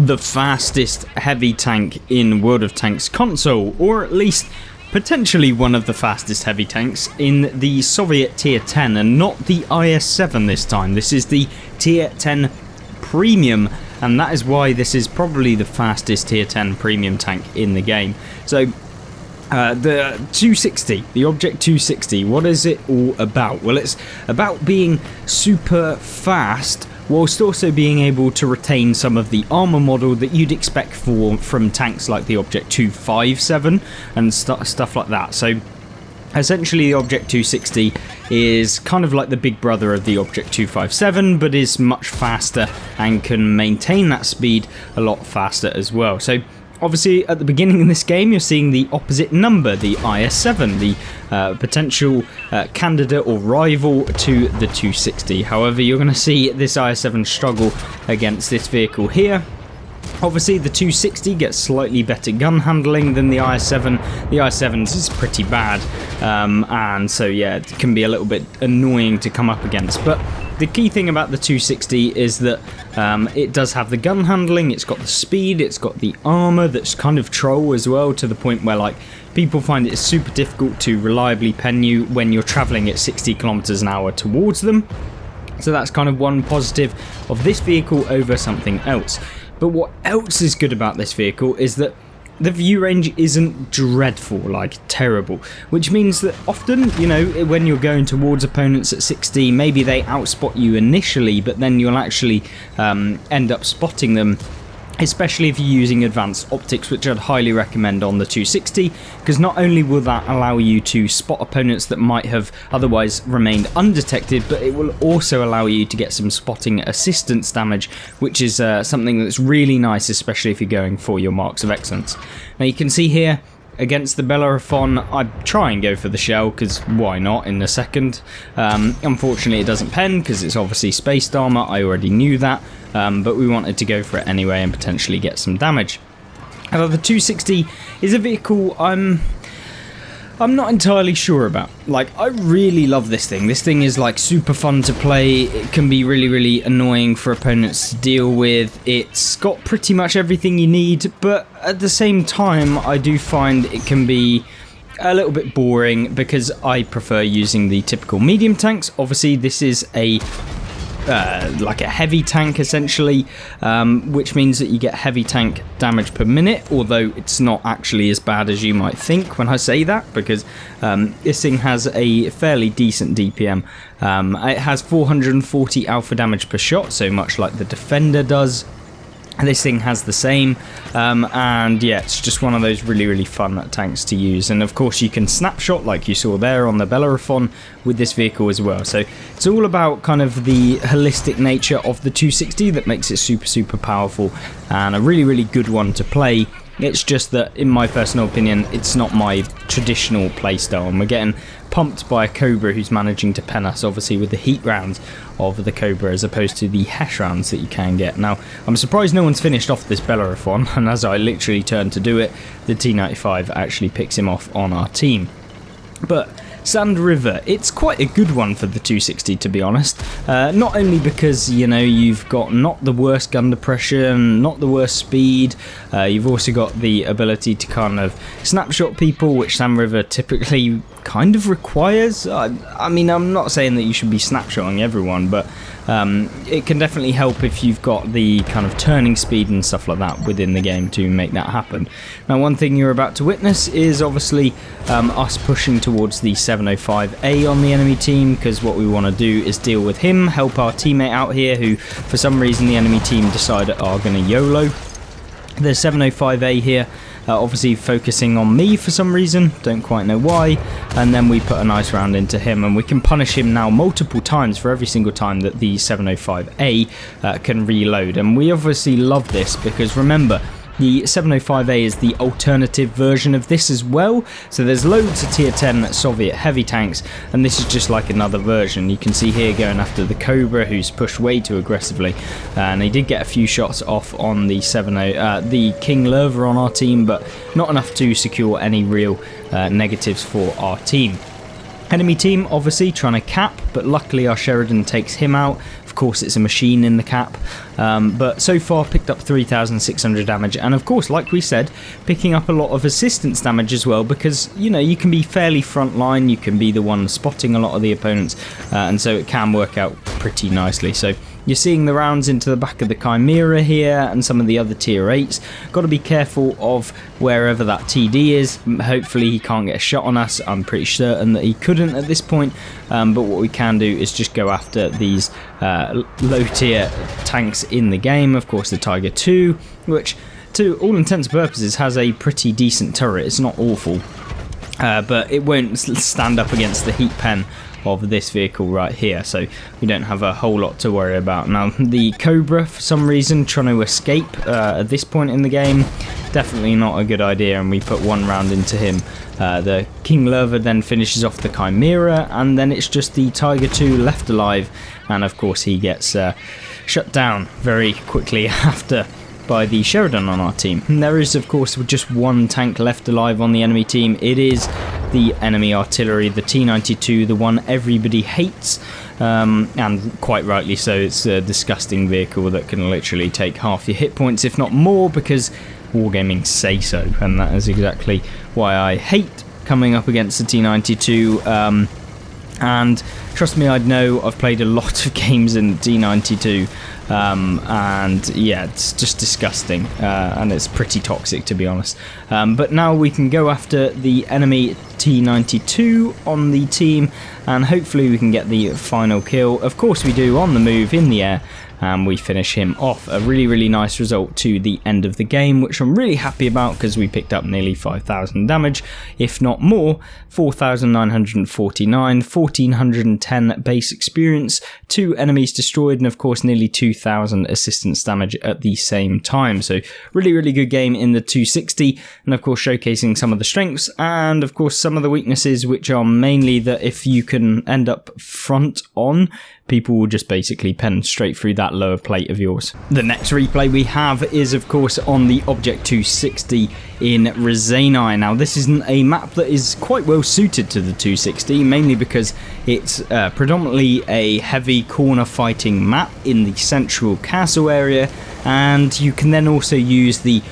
the fastest heavy tank in World of Tanks console, or at least potentially one of the fastest heavy tanks in the Soviet Tier 10, and not the IS-7 this time. This is the Tier 10 Premium, and that is why this is probably the fastest Tier 10 Premium tank in the game. So the 260, the Object 260, what is it all about? Well, it's about being super fast whilst also being able to retain some of the armour model that you'd expect from tanks like the Object 257 and stuff like that. So essentially the Object 260 is kind of like the big brother of the Object 257, but is much faster and can maintain that speed a lot faster as well. So obviously at the beginning of this game you're seeing the opposite number, the IS-7, the potential candidate or rival to the 260. However, you're going to see this IS-7 struggle against this vehicle here. Obviously the 260 gets slightly better gun handling than the IS-7. The IS-7's is pretty bad, and so yeah, it can be a little bit annoying to come up against. But the key thing about the 260 is that it does have the gun handling, it's got the speed, it's got the armour that's kind of troll as well, to the point where like people find it super difficult to reliably pen you when you're travelling at 60 kilometers an hour towards them. So that's kind of one positive of this vehicle over something else. But what else is good about this vehicle is that the view range isn't dreadful, like terrible, which means that often, you know, when you're going towards opponents at 60, maybe they outspot you initially, but then you'll actually end up spotting them, especially if you're using advanced optics, which I'd highly recommend on the 260, because not only will that allow you to spot opponents that might have otherwise remained undetected, but it will also allow you to get some spotting assistance damage, which is something that's really nice, especially if you're going for your marks of excellence. Now you can see here, against the Bellerophon, I try and go for the shell, because why not in a second. Unfortunately it doesn't pen, because it's obviously spaced armour, I already knew that, but we wanted to go for it anyway and potentially get some damage. However, the 260 is a vehicle I'm not entirely sure about. Like, I really love this thing. This thing is like super fun to play. It can be really, really annoying for opponents to deal with. It's got pretty much everything you need, but at the same time, I do find it can be a little bit boring because I prefer using the typical medium tanks. Obviously, this is like a heavy tank essentially, which means that you get heavy tank damage per minute, although it's not actually as bad as you might think when I say that, because this thing has a fairly decent DPM. It has 440 alpha damage per shot, so much like the Defender does. This thing has the same, and yeah, it's just one of those really, really fun tanks to use. And of course you can snapshot like you saw there on the Bellerophon with this vehicle as well. So it's all about kind of the holistic nature of the 260 that makes it super, super powerful and a really, really good one to play. It's just that, in my personal opinion, it's not my traditional playstyle, and we're getting pumped by a Cobra who's managing to pen us, obviously, with the heat rounds of the Cobra as opposed to the Hesh rounds that you can get. Now, I'm surprised no one's finished off this Bellerophon, and as I literally turn to do it, the T95 actually picks him off on our team. But Sand River, it's quite a good one for the 260, to be honest. Not only because, you know, you've got not the worst gun depression, not the worst speed, you've also got the ability to kind of snapshot people, which Sand River typically kind of requires. I mean, I'm not saying that you should be snapshotting everyone, but it can definitely help if you've got the kind of turning speed and stuff like that within the game to make that happen. Now, one thing you're about to witness is obviously us pushing towards the 705A on the enemy team, because what we want to do is deal with him, help our teammate out here who for some reason the enemy team decided are going to YOLO. The 705A here obviously focusing on me for some reason, don't quite know why, and then we put a nice round into him, and we can punish him now multiple times for every single time that the 705A can reload. And we obviously love this because, remember, the 705A is the alternative version of this as well, so there's loads of tier 10 Soviet heavy tanks, and this is just like another version. You can see here going after the Cobra, who's pushed way too aggressively, and he did get a few shots off on the the King Lerva on our team, but not enough to secure any real negatives for our team. Enemy team obviously trying to cap, but luckily our Sheridan takes him out. Of course it's a machine in the cap, but so far picked up 3,600 damage, and of course, like we said, picking up a lot of assistance damage as well, because you know, you can be fairly frontline, you can be the one spotting a lot of the opponents, and so it can work out pretty nicely. So you're seeing the rounds into the back of the Chimera here and some of the other tier 8s. Got to be careful of wherever that TD is. Hopefully he can't get a shot on us. I'm pretty certain that he couldn't at this point, but what we can do is just go after these low tier tanks in the game. Of course the Tiger 2, which to all intents and purposes has a pretty decent turret. It's not awful, but it won't stand up against the heat pen of this vehicle right here, so we don't have a whole lot to worry about. Now the Cobra, for some reason, trying to escape at this point in the game, definitely not a good idea, and we put one round into him. The King Lerva then finishes off the Chimera, and then it's just the Tiger 2 left alive, and of course he gets shut down very quickly after by the Sheridan on our team. And there is of course just one tank left alive on the enemy team. It is the enemy artillery, the T-92, the one everybody hates, and quite rightly so. It's a disgusting vehicle that can literally take half your hit points, if not more, because Wargaming say so, and that is exactly why I hate coming up against the T-92. And trust me, I'd know, I've played a lot of games in the T-92, and yeah, it's just disgusting, and it's pretty toxic, to be honest. But now we can go after the enemy T-92 on the team, and hopefully we can get the final kill. Of course we do, on the move, in the air, and we finish him off. A really nice result to the end of the game, which I'm really happy about, because we picked up nearly 5,000 damage, if not more. 4,949, 1,410 base experience, 2 enemies destroyed, and of course nearly 2,000 assistance damage at the same time. So really good game in the 260, and of course showcasing some of the strengths, and of course some of the weaknesses, which are mainly that if you can end up front on, people will just basically pen straight through that lower plate of yours. The next replay we have is of course on the Object 260 in Resin. Now this is a map that is quite well suited to the 260, mainly because it's predominantly a heavy corner fighting map in the central castle area, and you can then also use the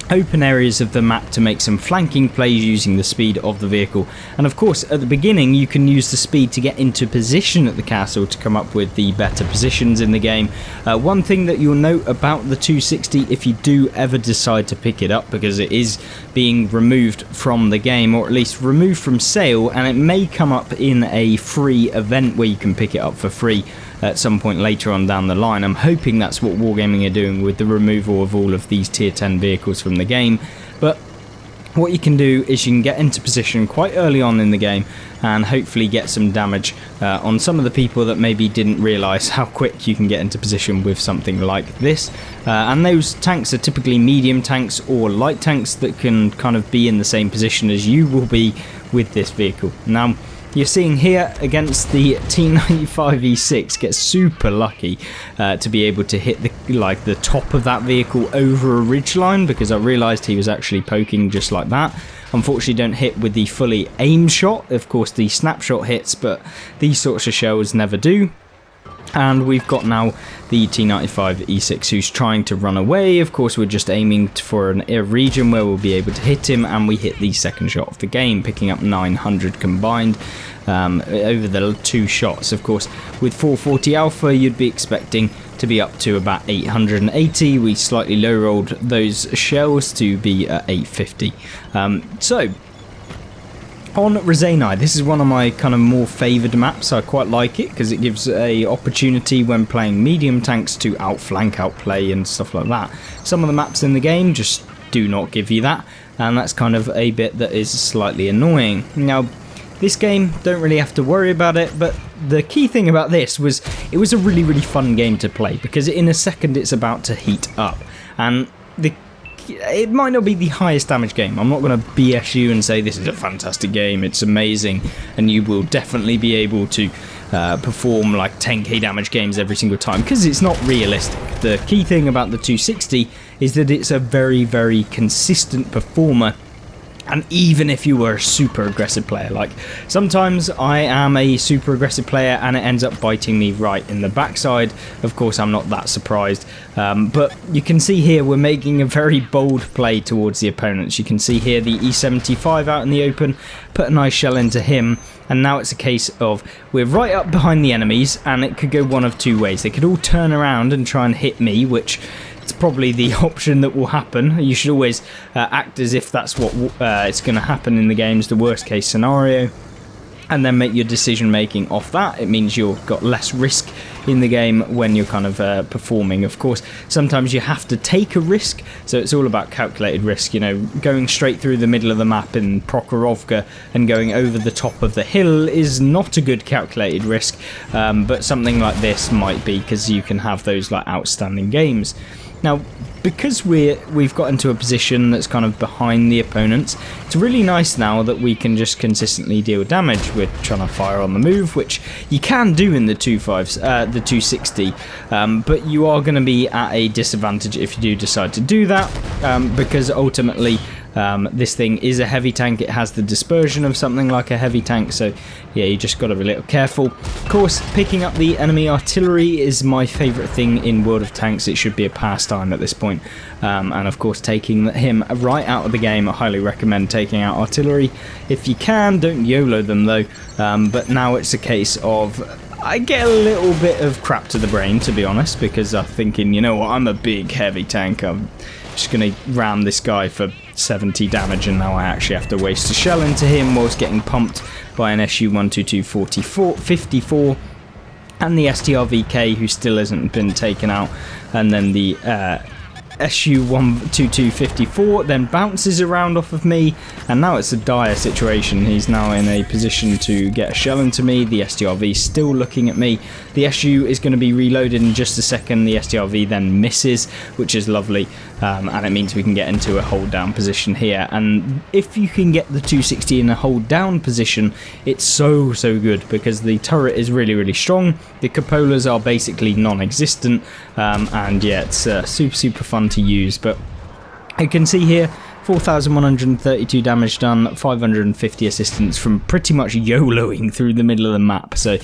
open areas of the map to make some flanking plays using the speed of the vehicle. And of course at the beginning you can use the speed to get into position at the castle to come up with the better positions in the game. One thing that you'll note about the 260, if you do ever decide to pick it up, because it is being removed from the game, or at least removed from sale, and it may come up in a free event where you can pick it up for free at some point later on down the line. I'm hoping that's what Wargaming are doing with the removal of all of these tier 10 vehicles from the game. But what you can do is you can get into position quite early on in the game and hopefully get some damage on some of the people that maybe didn't realise how quick you can get into position with something like this. And those tanks are typically medium tanks or light tanks that can kind of be in the same position as you will be with this vehicle. Now you're seeing here against the T95 E6 get super lucky to be able to hit the top of that vehicle over a ridgeline, because I realised he was actually poking just like that. Unfortunately don't hit with the fully aimed shot. Of course the snapshot hits, but these sorts of shells never do. And we've got now the T95 E6 who's trying to run away. Of course we're just aiming for a region where we'll be able to hit him, and we hit the second shot of the game, picking up 900 combined over the 2 shots. Of course with 440 Alpha you'd be expecting to be up to about 880. We slightly low rolled those shells to be at 850. So on Resin, this is one of my kind of more favoured maps. I quite like it because it gives a opportunity when playing medium tanks to outflank, outplay and stuff like that. Some of the maps in the game just do not give you that, and that's kind of a bit that is slightly annoying. Now this game, don't really have to worry about it, but the key thing about this was it was a really fun game to play, because in a second it's about to heat up, and it might not be the highest damage game. I'm not going to BS you and say this is a fantastic game, it's amazing, and you will definitely be able to perform like 10k damage games every single time, because it's not realistic. The key thing about the 260 is that it's a very consistent performer And even if you were a super aggressive player, like sometimes I am a super aggressive player and it ends up biting me right in the backside. Of course, I'm not that surprised. But you can see here we're making a very bold play towards the opponents. You can see here the E75 out in the open, put a nice shell into him. And now it's a case of we're right up behind the enemies and it could go one of two ways. They could all turn around and try and hit me, which it's probably the option that will happen. You should always act as if that's what it's going to happen in the games, the worst case scenario, and then make your decision making off that. It means you've got less risk in the game when you're kind of performing. Of course, sometimes you have to take a risk, so it's all about calculated risk. You know, going straight through the middle of the map in Prokhorovka and going over the top of the hill is not a good calculated risk, but something like this might be, because you can have those like outstanding games. Now, because we've got into a position that's kind of behind the opponents, it's really nice now that we can just consistently deal damage. We're trying to fire on the move, which you can do in the 260, but you are going to be at a disadvantage if you do decide to do that, because ultimately this thing is a heavy tank. It has the dispersion of something like a heavy tank, so yeah, you just got to be a little careful. Of course, picking up the enemy artillery is my favourite thing in World of Tanks. It should be a pastime at this point. And of course, taking him right out of the game, I highly recommend taking out artillery. If you can, don't YOLO them though. But now it's a case of, I get a little bit of crap to the brain, to be honest, because I'm thinking, you know what, I'm a big heavy tank. I'm just going to ram this guy for 70 damage, and now I actually have to waste a shell into him whilst getting pumped by an SU-122-54 and the STR-VK, who still hasn't been taken out, and then the SU-122-54 then bounces around off of me, and now it's a dire situation. He's now in a position to get a shell into me. The STRV still looking at me. The SU is going to be reloaded in just a second. The STRV then misses, which is lovely, and it means we can get into a hold down position here. And if you can get the 260 in a hold down position, it's so good, because the turret is really strong. The cupolas are basically non-existent, and yeah, it's super fun to use. But you can see here 4,132 damage done, 550 assistance from pretty much YOLOing through the middle of the map. So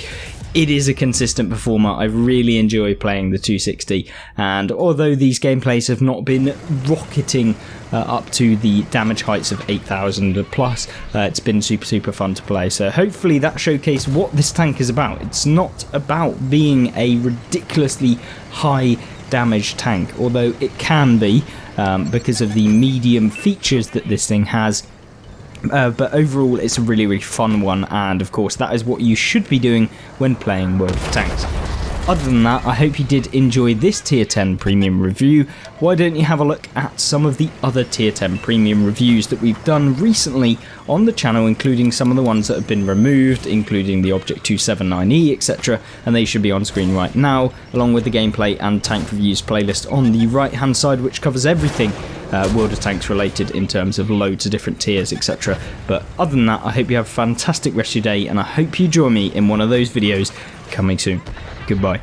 it is a consistent performer. I really enjoy playing the 260, and although these gameplays have not been rocketing up to the damage heights of 8,000 plus, it's been super fun to play. So hopefully that showcased what this tank is about. It's not about being a ridiculously high damage tank, although it can be because of the medium features that this thing has. But overall, it's a really fun one, and of course that is what you should be doing when playing World of Tanks. Other than that, I hope you did enjoy this Tier 10 Premium review. Why don't you have a look at some of the other Tier 10 Premium reviews that we've done recently on the channel, including some of the ones that have been removed, including the Object 279E, etc. And they should be on screen right now, along with the gameplay and tank reviews playlist on the right hand side, which covers everything World of Tanks related in terms of loads of different tiers, etc. But other than that, I hope you have a fantastic rest of your day, and I hope you join me in one of those videos coming soon. Goodbye.